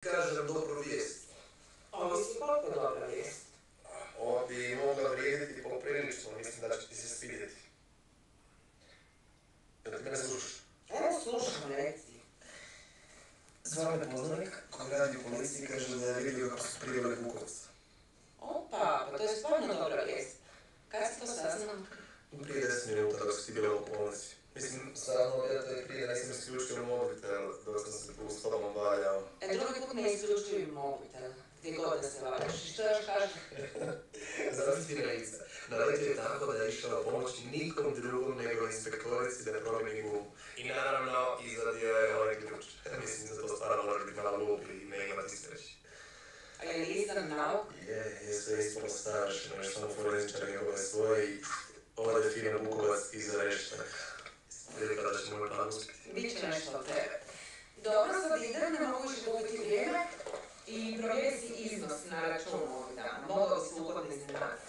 kažem dobru vijest. Ovo si koliko dobra vijest. Ovo bi mogla vrijediti poprilično, mislim da će ti se svidjeti. Jel ti mene slušaš? Evo slušam, reci. Zvao me poznanik koji radi u policiji, kaže da je vidio kako su prijeli Bukovca. Opa, pa to je stvarno dobra vijest. Kad si to saznao? Prije 10 minuta dok si ti bila u bolnici. Mislim, saznao je da je prije da nisam isključio mobitel dok sam se tu s tobom valjao. Drugi put ne isključujem mobitel. Gdje god da se valjaš. I što još kažeš? Zamisli Rejica. Naletio je tako da je išao pomoći nikom drugom nego inspektorici da promijeni gumu. I naravno, izvadio je ovaj ključ. Mislim da to stvarno može biti malo lup i ne imati sreći. A je nisam nauk? Je sve ispolo staršeno, još samo forenzičar njegove svoje i ode fino Bukovac iza reštak. Prilika da će moj plan uspjeti. Biće nešto od tebe. Dobro, sad idem, ne mogu više gubiti vrijeme. I provjeri si iznos na računu ovih dana. Mogao bi se ugodno iznenaditi.